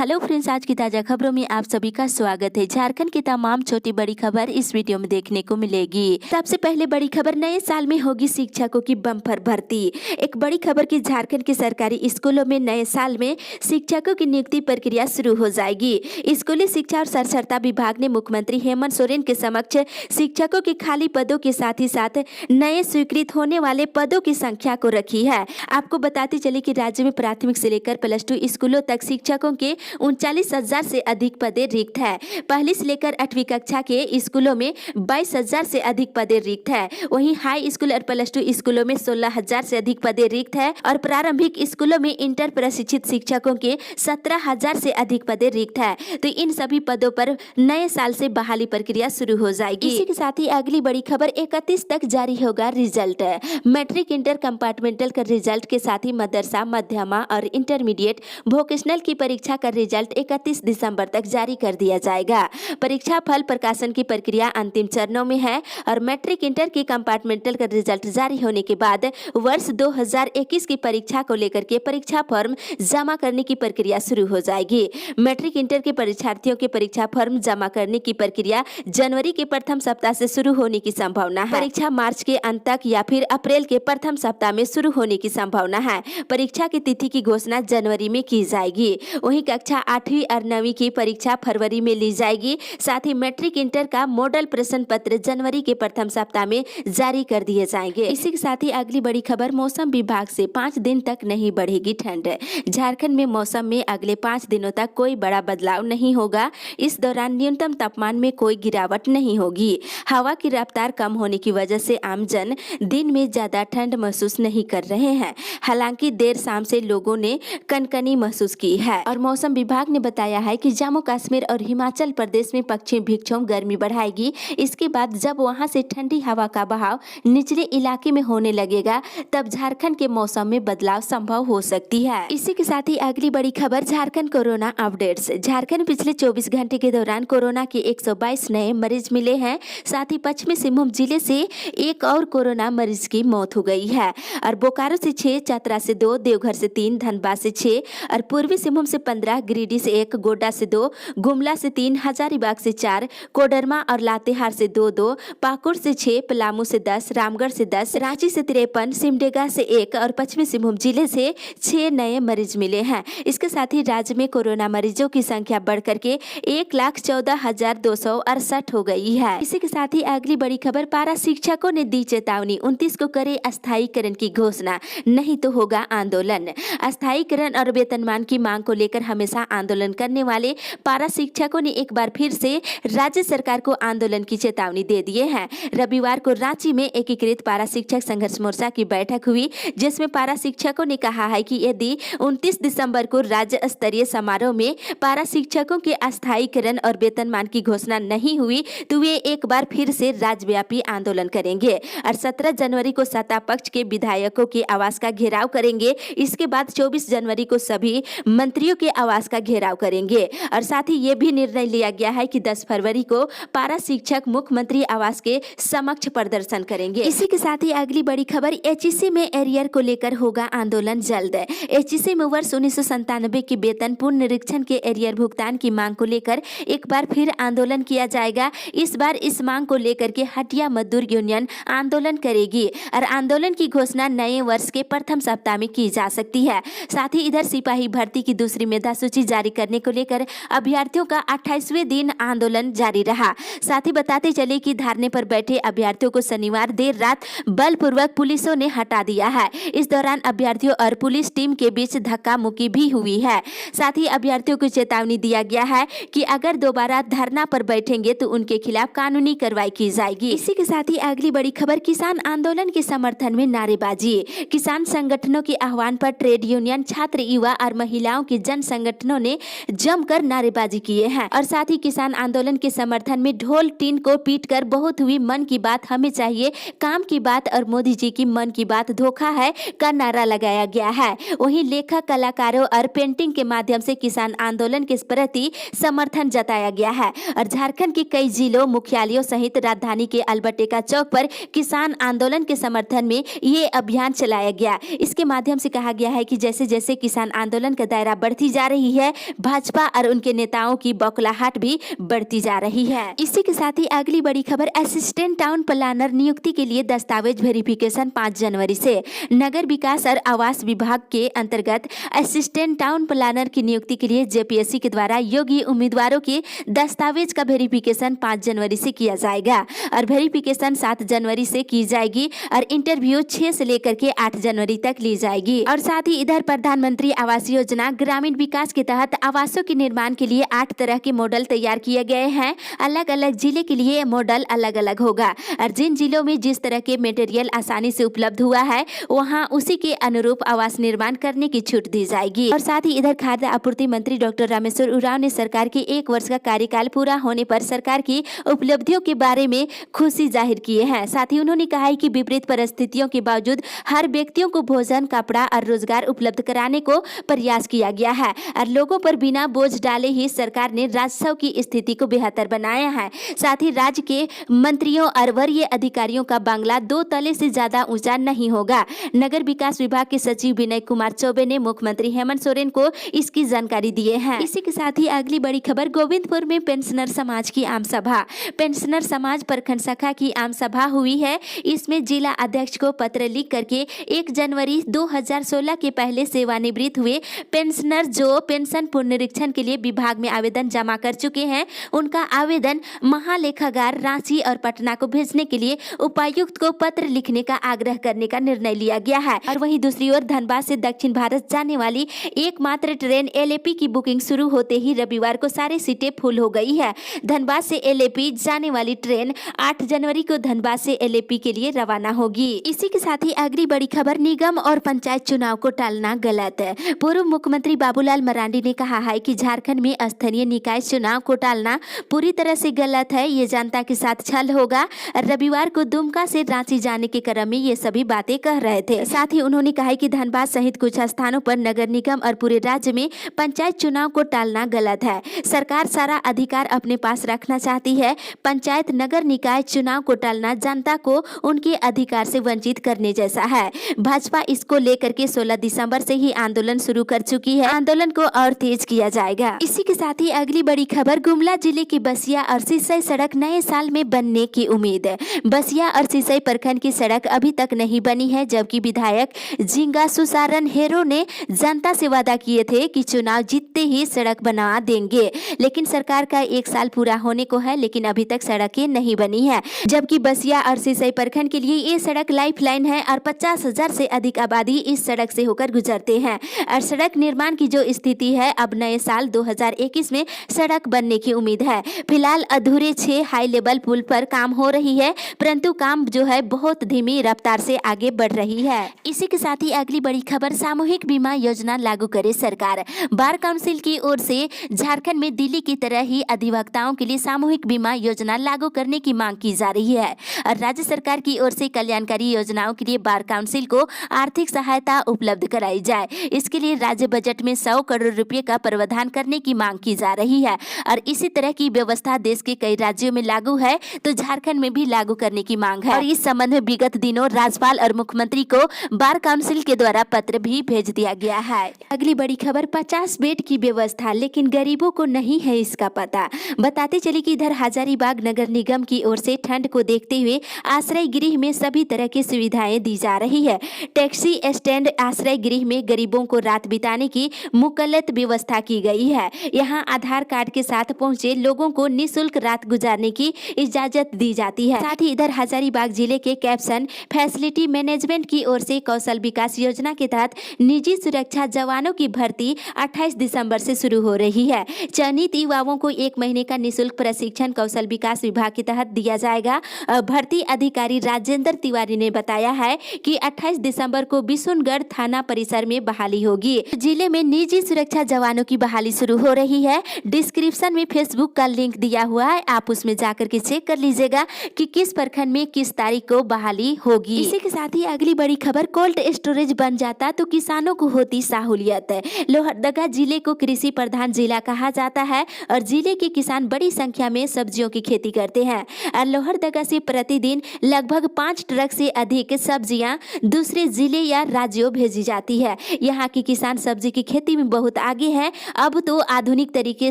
Hello friends, आज की ताज़ा खबरों में आप सभी का स्वागत है। झारखंड की तमाम छोटी बड़ी खबर इस वीडियो में देखने को मिलेगी। सबसे पहले बड़ी खबर, नए साल में होगी शिक्षकों की बम्पर भर्ती। एक बड़ी खबर की झारखंड के सरकारी स्कूलों में नए साल में शिक्षकों की नियुक्ति प्रक्रिया शुरू हो जाएगी। स्कूली शिक्षा और साक्षरता विभाग ने मुख्यमंत्री हेमंत सोरेन के समक्ष शिक्षकों के खाली पदों के साथ ही साथ नए स्वीकृत होने वाले पदों की संख्या को रखी है। आपको बताते चले कि राज्य में प्राथमिक से लेकर +2 स्कूलों तक शिक्षकों के 39,000 से अधिक पदें रिक्त है। पहली से लेकर 8वीं कक्षा के स्कूलों में 22,000 से अधिक पदें रिक्त है। वहीं हाई स्कूल और +2 स्कूलों में 16,000 से अधिक पदें रिक्त है और प्रारंभिक स्कूलों में इंटर प्रशिक्षित शिक्षकों के 17,000 से अधिक पदें रिक्त है। तो इन सभी पदों पर नए साल से बहाली प्रक्रिया शुरू हो जाएगी। इसी के साथ ही अगली बड़ी खबर, 31 तक जारी होगा रिजल्ट। मैट्रिक, इंटर, कंपार्टमेंटल का रिजल्ट के साथ ही मदरसा, मध्यमा और इंटरमीडिएट वोकेशनल की परीक्षा का रिजल्ट 31 दिसंबर तक जारी कर दिया जाएगा। परीक्षा फल प्रकाशन की प्रक्रिया अंतिम चरणों में है और मैट्रिक, इंटर के कंपार्टमेंटल का रिजल्ट जारी होने के बाद वर्ष 2021 की परीक्षा को लेकर के परीक्षा फॉर्म जमा करने की प्रक्रिया शुरू हो जाएगी। मैट्रिक, इंटर के परीक्षार्थियों के परीक्षा फॉर्म जमा करने की प्रक्रिया जनवरी के प्रथम सप्ताह से शुरू होने की संभावना है। परीक्षा मार्च के अंत तक या फिर अप्रैल के प्रथम सप्ताह में शुरू होने की संभावना है। परीक्षा की तिथि की घोषणा जनवरी में की जाएगी। वहीं कक्षा 8वीं और 9वीं की परीक्षा फरवरी में ली जाएगी। साथ ही मैट्रिक, इंटर का मॉडल प्रश्न पत्र जनवरी के प्रथम सप्ताह में जारी कर दिए जाएंगे। इसी के साथ ही अगली बड़ी खबर, मौसम विभाग से 5 दिन तक नहीं बढ़ेगी ठंड। झारखंड में मौसम में अगले 5 दिनों तक कोई बड़ा बदलाव नहीं होगा। इस दौरान न्यूनतम तापमान में कोई गिरावट नहीं होगी। हवा की रफ्तार कम होने की वजह से आमजन दिन में ज्यादा ठंड महसूस नहीं कर रहे हैं। हालांकि देर शाम से लोगों ने कनकनी महसूस की है और मौसम विभाग ने बताया है कि जम्मू कश्मीर और हिमाचल प्रदेश में पश्चिमी विक्षोभ गर्मी बढ़ाएगी। इसके बाद जब वहां से ठंडी हवा का बहाव निचले इलाके में होने लगेगा, तब झारखंड के मौसम में बदलाव संभव हो सकती है। इसी के साथ ही अगली बड़ी खबर, झारखंड कोरोना अपडेट्स। झारखंड पिछले 24 घंटे के दौरान कोरोना के 122 नए मरीज मिले हैं। साथ ही पश्चिमी सिंहभूम जिले से एक और कोरोना मरीज की मौत हो गई है और बोकारो से 6, चतरा से 2, देवघर से 3, धनबाद से 6 और पूर्वी सिंहभूम से 15, गिरिडीह से 1, गोड्डा से 2, गुमला से 3, हजारीबाग से 4, कोडरमा और लातेहार से 2-2, पाकुड़ से 6, पलामू से 10, रामगढ़ से 10, रांची से 53, सिमडेगा से 1 और पश्चिमी सिंहभूम जिले से 6 नए मरीज मिले हैं। इसके साथ ही राज्य में कोरोना मरीजों की संख्या बढ़कर के 1,14,268 हो गई है। इसी के साथ ही अगली बड़ी खबर, पारा शिक्षकों ने दी चेतावनी, 29 को करे अस्थायीकरण की घोषणा, नहीं तो होगा आंदोलन। अस्थायीकरण और वेतनमान की मांग को लेकर हमेशा आंदोलन करने वाले पारा शिक्षकों ने एक बार फिर से राज्य सरकार को आंदोलन की चेतावनी दे दिए हैं। रविवार को रांची में एकीकृत पारा शिक्षक संघर्ष मोर्चा की बैठक हुई, जिसमें पारा शिक्षकों ने कहा है कि यदि 29 दिसंबर को राज्य स्तरीय समारोह में पारा शिक्षकों के अस्थायीकरण और वेतनमान की घोषणा नहीं हुई तो वे एक बार फिर से राज्यव्यापी आंदोलन करेंगे और 17 जनवरी को सत्ता पक्ष के विधायकों के आवास का घेराव करेंगे। इसके बाद 24 जनवरी को सभी मंत्रियों के आवास का घेराव करेंगे और साथ ही ये भी निर्णय लिया गया है कि 10 फरवरी को पारा शिक्षक मुख्यमंत्री आवास के समक्ष प्रदर्शन करेंगे। इसी के साथ ही अगली बड़ी खबर, एचईसी में एरियर को लेकर होगा आंदोलन जल्द। एचईसी में वर्ष 1997 की वेतन पुनरीक्षण के एरियर भुगतान की मांग को लेकर एक बार फिर आंदोलन किया जाएगा। इस बार इस मांग को लेकर के हटिया मजदूर यूनियन आंदोलन करेगी और आंदोलन की घोषणा नए वर्ष के प्रथम सप्ताह में की जा सकती है। साथ ही इधर सिपाही भर्ती की दूसरी मेधा सूची जारी करने को लेकर अभ्यर्थियों का 28वें दिन आंदोलन जारी रहा। साथ ही बताते चले कि धरने पर बैठे अभ्यर्थियों को शनिवार देर रात बलपूर्वक पुलिसों ने हटा दिया है। इस दौरान अभ्यर्थियों और पुलिस टीम के बीच धक्का मुक्की भी हुई है। साथ ही अभ्यर्थियों को चेतावनी दिया गया है कि अगर दोबारा धरना पर बैठेंगे तो उनके खिलाफ कानूनी कार्रवाई की जाएगी। इसी के साथ ही अगली बड़ी खबर, किसान आंदोलन के समर्थन में नारेबाजी। किसान संगठनों के आह्वान पर ट्रेड यूनियन, छात्र, युवा और महिलाओं के जन संगठनों ने जमकर नारेबाजी किए हैं और साथ ही किसान आंदोलन के समर्थन में ढोल टीन को पीटकर बहुत हुई मन की बात हमें चाहिए, काम की बात और मोदी जी की मन की बात धोखा है का नारा लगाया गया है। वहीं लेखक, कलाकारों और पेंटिंग के माध्यम से किसान आंदोलन के प्रति समर्थन जताया गया है और झारखंड के कई जिलों, मुख्यालयों सहित राजधानी के अल्बर्टेका चौक पर किसान आंदोलन के समर्थन में ये अभियान चलाया गया। इसके माध्यम से कहा गया है कि जैसे जैसे किसान आंदोलन का दायरा बढ़ती जा रही है, भाजपा और उनके नेताओं की बौखलाहट भी बढ़ती जा रही है। इसी के साथ ही अगली बड़ी खबर, असिस्टेंट टाउन प्लानर नियुक्ति के लिए दस्तावेज वेरिफिकेशन 5 जनवरी से। नगर विकास और आवास विभाग के अंतर्गत असिस्टेंट टाउन प्लानर की नियुक्ति के लिए जेपीएससी के द्वारा योग्य उम्मीदवारों के दस्तावेज का वेरिफिकेशन 5 जनवरी से किया जाएगा और वेरिफिकेशन 7 जनवरी से की जाएगी और इंटरव्यू 6 से लेकर के 8 जनवरी तक ली जाएगी। और साथ ही इधर प्रधानमंत्री आवास योजना ग्रामीण विकास के तहत आवासों के निर्माण के लिए 8 तरह के मॉडल तैयार किए गए हैं। अलग अलग जिले के लिए मॉडल अलग अलग होगा और जिन जिलों में जिस तरह के मटेरियल आसानी से उपलब्ध हुआ है वहां उसी के अनुरूप आवास निर्माण करने की छूट दी जाएगी। और साथ ही इधर खाद्य आपूर्ति मंत्री डॉक्टर रामेश्वर उरांव ने सरकार के 1 वर्ष का कार्यकाल पूरा होने पर सरकार की उपलब्धियों के बारे में खुशी जाहिर किए हैं। साथ ही उन्होंने कहा है कि विपरीत परिस्थितियों के बावजूद हर व्यक्तियों को भोजन, कपड़ा और रोजगार उपलब्ध कराने को प्रयास किया गया है और लोगों पर बिना बोझ डाले ही सरकार ने राजस्व की स्थिति को बेहतर बनाया है। साथ ही राज्य के मंत्रियों और वरीय अधिकारियों का बंगला 2 तले से ज्यादा ऊंचा नहीं होगा। नगर विकास विभाग के सचिव विनय कुमार चौबे ने मुख्यमंत्री हेमंत सोरेन को इसकी जानकारी दिए हैं। इसी के साथ ही अगली बड़ी खबर, गोविंदपुर में पेंशनर समाज की आम सभा। पेंशनर समाज प्रखंड शाखा की आम सभा हुई है। इसमें जिला अध्यक्ष को पत्र लिख करके 1 जनवरी 2016 के पहले सेवानिवृत्त हुए पेंशनर जो पेंशन पुनरीक्षण के लिए विभाग में आवेदन जमा कर चुके हैं, उनका आवेदन महालेखागार रांची और पटना को भेजने के लिए उपायुक्त को पत्र लिखने का आग्रह करने का निर्णय लिया गया है। और वहीं दूसरी ओर धनबाद से दक्षिण भारत जाने वाली एकमात्र ट्रेन एलएपी की बुकिंग शुरू होते ही रविवार को सारी सीटें फुल हो गई है। धनबाद से एलएपी जाने वाली ट्रेन 8 जनवरी को धनबाद से एलएपी के लिए रवाना होगी। इसी के साथ ही अगली बड़ी खबर, निगम और पंचायत चुनाव को टालना गलत है। पूर्व मुख्यमंत्री बाबूलाल मरांडी ने कहा है कि झारखंड में स्थानीय निकाय चुनाव को टालना पूरी तरह से गलत है। ये जनता के साथ छल होगा। रविवार को दुमका से रांची जाने के क्रम में ये सभी बातें कह रहे थे। साथ ही उन्होंने कहा कि धनबाद सहित कुछ स्थानों पर नगर निगम और पूरे राज्य में पंचायत चुनाव को टालना गलत है। सरकार सारा अधिकार अपने पास रखना चाहती है। पंचायत नगर निकाय चुनाव को टालना जनता को उनके अधिकार से वंचित करने जैसा है। भाजपा इसको लेकर के 16 दिसंबर से ही आंदोलन शुरू कर चुकी है। आंदोलन को और तेज किया जाएगा। इसी के साथ ही अगली बड़ी खबर, गुमला जिले की बसिया और सिसई सड़क नए साल में बनने की उम्मीद है। बसिया और सिसई प्रखंड की सड़क अभी तक नहीं बनी है, जबकि विधायक जिंगा सुसारन हेरो ने जनता से वादा किए थे कि चुनाव जीतते ही सड़क बना देंगे। लेकिन सरकार का 1 साल पूरा होने को है, लेकिन अभी तक सड़कें नहीं बनी है। जबकि बसिया और सिसई प्रखंड के लिए ये सड़क लाइफलाइन है और 50,000 से अधिक आबादी इस सड़क से होकर गुजरते हैं। और सड़क निर्माण की जो स्थिति है, अब नए साल 2021 में सड़क बनने की उम्मीद है। फिलहाल अधूरे 6 हाई लेवल पुल पर काम हो रही है, परंतु काम जो है बहुत धीमी रफ्तार से आगे बढ़ रही है। इसी के साथ ही अगली बड़ी खबर, सामूहिक बीमा योजना लागू करे सरकार। बार काउंसिल की ओर से झारखंड में दिल्ली की तरह ही अधिवक्ताओं के लिए सामूहिक बीमा योजना लागू करने की मांग की जा रही है और राज्य सरकार की ओर से कल्याणकारी योजनाओं के लिए बार काउंसिल को आर्थिक सहायता उपलब्ध कराई जाए। इसके लिए राज्य बजट में 100 करोड़ रुपए का प्रावधान करने की मांग की जा रही है और इसी तरह की व्यवस्था देश के कई राज्यों में लागू है, तो झारखंड में भी लागू करने की मांग है। और इस संबंध में विगत दिनों राज्यपाल और मुख्यमंत्री को बार काउंसिल के द्वारा पत्र भी भेज दिया गया है। अगली बड़ी खबर, 50 बेड की व्यवस्था लेकिन गरीबों को नहीं है इसका पता। बताते चले कि इधर हजारीबाग नगर निगम की ओर से ठंड को देखते हुए आश्रय गृह में सभी तरह की सुविधाएं दी जा रही है। टैक्सी स्टैंड आश्रय गृह में गरीबों को रात बिताने की मुकल्लत व्यवस्था की गई है। यहां आधार कार्ड के साथ पहुंचे लोगों को निःशुल्क रात गुजारने की इजाजत दी जाती है। साथ ही इधर हजारीबाग जिले के कैप्शन फैसिलिटी मैनेजमेंट की ओर से कौशल विकास योजना के तहत निजी सुरक्षा जवानों की भर्ती 28 दिसंबर से शुरू हो रही है। चयनित युवाओं को 1 महीने का निःशुल्क प्रशिक्षण कौशल विकास विभाग के तहत दिया जाएगा। भर्ती अधिकारी राजेंद्र तिवारी ने बताया है कि 28 दिसंबर को बिशुनगढ़ थाना परिसर में बहाली होगी। जिले में निजी सुरक्षा जवानों की बहाली शुरू हो रही है। डिस्क्रिप्शन में फेसबुक का लिंक दिया हुआ है, आप उसमें जाकर के चेक कर लीजिएगा कि किस प्रखंड में किस तारीख को बहाली होगी। इसी के साथ ही अगली बड़ी खबर, कोल्ड स्टोरेज बन जाता तो किसानों को होती सहूलियत। लोहरदगा जिले को कृषि प्रधान जिला कहा जाता है और जिले के किसान बड़ी संख्या में सब्जियों की खेती करते हैं और लोहरदगा से प्रतिदिन लगभग 5 ट्रक से अधिक सब्जियां दूसरे जिले या राज्यों भेजी जाती है। यहाँ के किसान सब्जी की खेती में बहुत बहुत आगे हैं। अब तो आधुनिक तरीके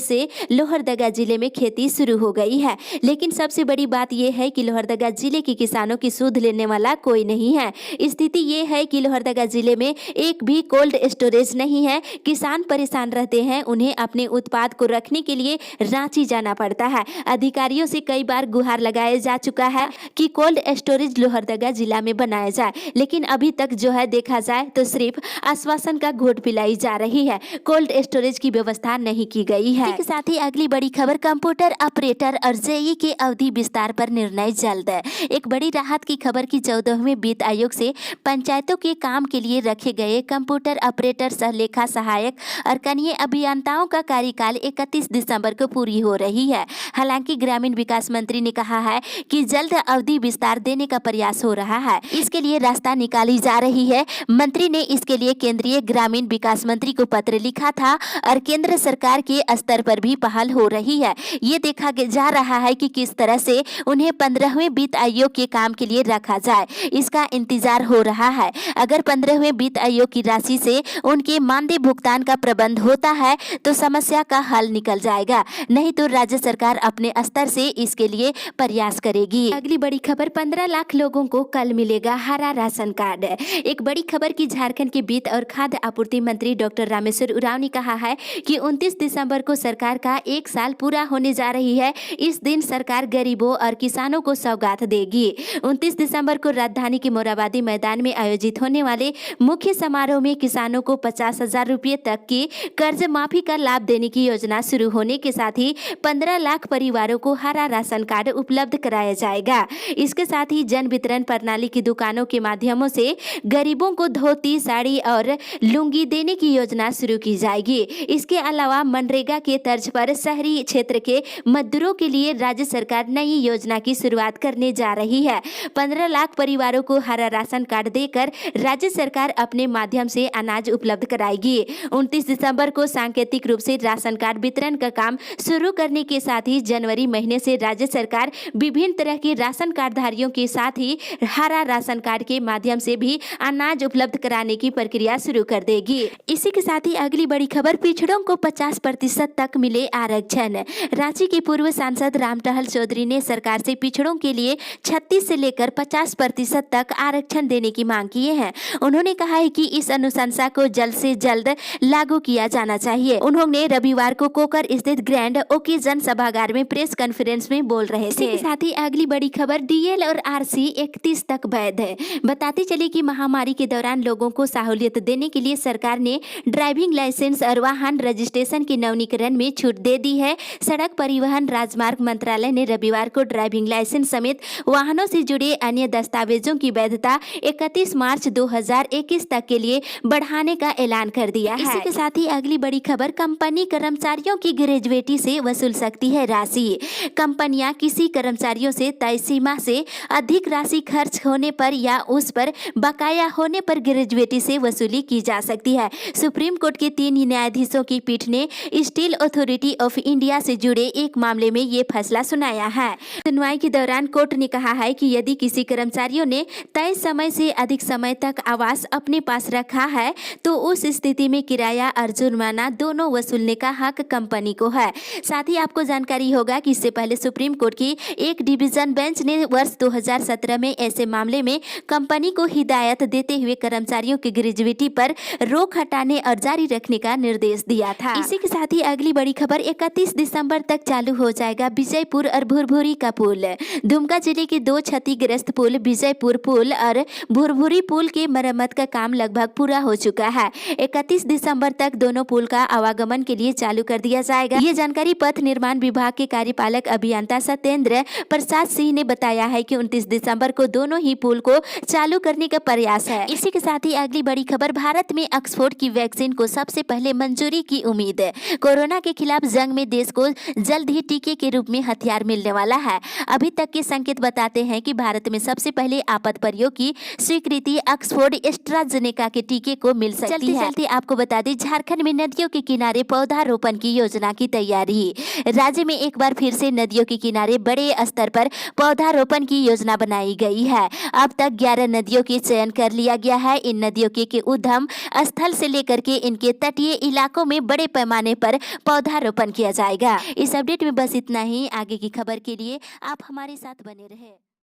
से लोहरदगा जिले में खेती शुरू हो गई है। लेकिन सबसे बड़ी बात यह है कि लोहरदगा जिले के किसानों की सुध लेने वाला कोई नहीं है। स्थिति ये है कि लोहरदगा जिले में एक भी कोल्ड स्टोरेज नहीं है। किसान परेशान रहते हैं, उन्हें अपने उत्पाद को रखने के लिए रांची जाना पड़ता है। अधिकारियों से कई बार गुहार लगाया जा चुका है कि कोल्ड स्टोरेज लोहरदगा जिला में बनाया जाए, लेकिन अभी तक जो है देखा जाए तो सिर्फ आश्वासन का घोट पिलाई जा रही है। कोल्ड स्टोरेज की व्यवस्था नहीं की गई है। इसके साथ ही अगली बड़ी खबर, कंप्यूटर ऑपरेटर और जेई के अवधि विस्तार पर निर्णय जल्द। एक बड़ी राहत की खबर की 14वें वित्त आयोग से पंचायतों के काम के लिए रखे गए कंप्यूटर ऑपरेटर, सहलेखा सहायक और कनीय अभियंताओं का कार्यकाल 31 दिसंबर को पूरी हो रही है। हालांकि ग्रामीण विकास मंत्री ने कहा है कि जल्द अवधि विस्तार देने का प्रयास हो रहा है, इसके लिए रास्ता निकाली जा रही है। मंत्री ने इसके लिए केंद्रीय ग्रामीण विकास मंत्री को पत्र लिखा था और केंद्र सरकार के स्तर पर भी पहल हो रही है। ये देखा जा रहा है कि किस तरह से उन्हें 15वें वित्त आयोग के काम के लिए रखा जाए, इसका इंतजार हो रहा है। अगर 15वें वित्त आयोग की राशि से उनके मानदेय भुगतान का प्रबंध होता है तो समस्या का हल निकल जाएगा, नहीं तो राज्य सरकार अपने स्तर से इसके लिए प्रयास करेगी। अगली बड़ी खबर, 15 लाख लोगों को कल मिलेगा हरा राशन कार्ड। एक बड़ी खबर की झारखंड के वित्त और खाद्य आपूर्ति मंत्री डॉक्टर रामेश्वर उरांव ने कहा है कि 29 दिसंबर को सरकार का 1 साल पूरा होने जा रही है। इस दिन सरकार गरीबों और किसानों को सौगात देगी। 29 दिसंबर को राजधानी के मोराबादी मैदान में आयोजित होने वाले मुख्य समारोह में किसानों को 50,000 रुपये तक की कर्ज माफी का लाभ देने की योजना शुरू होने के साथ ही 15 लाख परिवारों को हरा राशन कार्ड उपलब्ध कराया जाएगा। इसके साथ ही जन वितरण प्रणाली की दुकानों के माध्यमों से गरीबों को धोती, साड़ी और लुंगी देने की योजना शुरू की जाएगी। इसके अलावा मनरेगा के तर्ज पर शहरी क्षेत्र के मजदूरों के लिए राज्य सरकार नई योजना की शुरुआत करने जा रही है। 15 लाख परिवारों को हरा राशन कार्ड देकर राज्य सरकार अपने माध्यम से अनाज उपलब्ध कराएगी। 29 दिसंबर को सांकेतिक रूप से राशन कार्ड वितरण का काम शुरू करने के साथ ही जनवरी महीने से राज्य सरकार विभिन्न तरह के राशन कार्डधारियों के साथ ही हरा राशन कार्ड के माध्यम से भी अनाज उपलब्ध कराने की प्रक्रिया शुरू कर देगी। इसी के साथ ही अगली बड़ी खबर, पिछड़ों को 50% तक मिले आरक्षण। रांची के पूर्व सांसद रामटहल चौधरी ने सरकार से पिछड़ों के लिए 36 से लेकर 50% तक आरक्षण देने की मांग की है। उन्होंने कहा है कि इस अनुशंसा को जल्द से जल्द लागू किया जाना चाहिए। उन्होंने रविवार को कोकर स्थित ग्रैंड ओकेजन सभागार में प्रेस कॉन्फ्रेंस में बोल रहे थे। इसके साथ ही अगली बड़ी खबर, डीएल और आरसी 31 तक वैध है। बताते चले कि महामारी के दौरान लोगों को सहूलियत देने के लिए सरकार ने ड्राइविंग लाइसेंस और वाहन रजिस्ट्रेशन की नवीनीकरण में छूट दे दी है। सड़क परिवहन राजमार्ग मंत्रालय ने रविवार को ड्राइविंग लाइसेंस समेत वाहनों से जुड़े अन्य दस्तावेजों की वैधता 31 मार्च 2021 तक के लिए बढ़ाने का ऐलान कर दिया है। इसी के साथ ही अगली बड़ी खबर, कंपनी कर्मचारियों की ग्रेजुएटी से वसूल सकती है राशि। कंपनियां किसी कर्मचारियों से तय सीमा से अधिक राशि खर्च होने पर या उस पर बकाया होने पर ग्रेजुएटी से वसूली की जा सकती है। सुप्रीम कोर्ट के 3 न्यायाधीशों की पीठ ने स्टील अथॉरिटी ऑफ इंडिया से जुड़े एक मामले में ये फैसला सुनाया है। सुनवाई के दौरान कोर्ट ने कहा है कि यदि किसी कर्मचारियों ने तय समय से अधिक समय तक आवास अपने पास रखा है तो उस स्थिति में किराया और जुर्माना दोनों वसूलने का हक कंपनी को है। साथ ही आपको जानकारी होगा कि इससे पहले सुप्रीम कोर्ट की एक डिवीजन बेंच ने वर्ष 2017 में ऐसे मामले में कंपनी को हिदायत देते हुए कर्मचारियों की ग्रेजुएटी पर रोक हटाने और जारी रखने का निर्देश दिया था। इसी के साथ ही अगली बड़ी खबर, 31 दिसंबर तक चालू हो जाएगा विजयपुर और भुरभुरी का पुल। दुमका जिले के 2 क्षतिग्रस्त पुल विजयपुर पुल और भुरभुरी पुल के मरम्मत का काम लगभग पूरा हो चुका है। 31 दिसंबर तक दोनों पुल का आवागमन के लिए चालू कर दिया जाएगा। ये जानकारी पथ निर्माण विभाग के कार्यपालक अभियंता सत्येंद्र प्रसाद सिंह ने बताया है कि 29 दिसंबर को दोनों ही पुल को चालू करने का प्रयास है। इसी के साथ ही अगली बड़ी खबर, भारत में ऑक्सफोर्ड की वैक्सीन को सबसे पहले मंजूरी की उम्मीद। कोरोना के खिलाफ जंग में देश को जल्द ही टीके के रूप में हथियार मिलने वाला है। अभी तक के संकेत बताते हैं कि भारत में सबसे पहले आपात प्रयोग की स्वीकृति ऑक्सफोर्ड एस्ट्राजेनेका के टीके को मिल सकती है। चलते आपको बता दें, झारखंड में नदियों के किनारे पौधारोपण की योजना की तैयारी। राज्य में एक बार फिर से नदियों के किनारे बड़े स्तर पर पौधारोपण की योजना बनाई गई है। अब तक 11 नदियों के चयन कर लिया गया है। इन नदियों के उद्गम स्थल से लेकर के इनके तट तटीय इलाकों में बड़े पैमाने पर पौधारोपण किया जाएगा। इस अपडेट में बस इतना ही। आगे की खबर के लिए आप हमारे साथ बने रहे।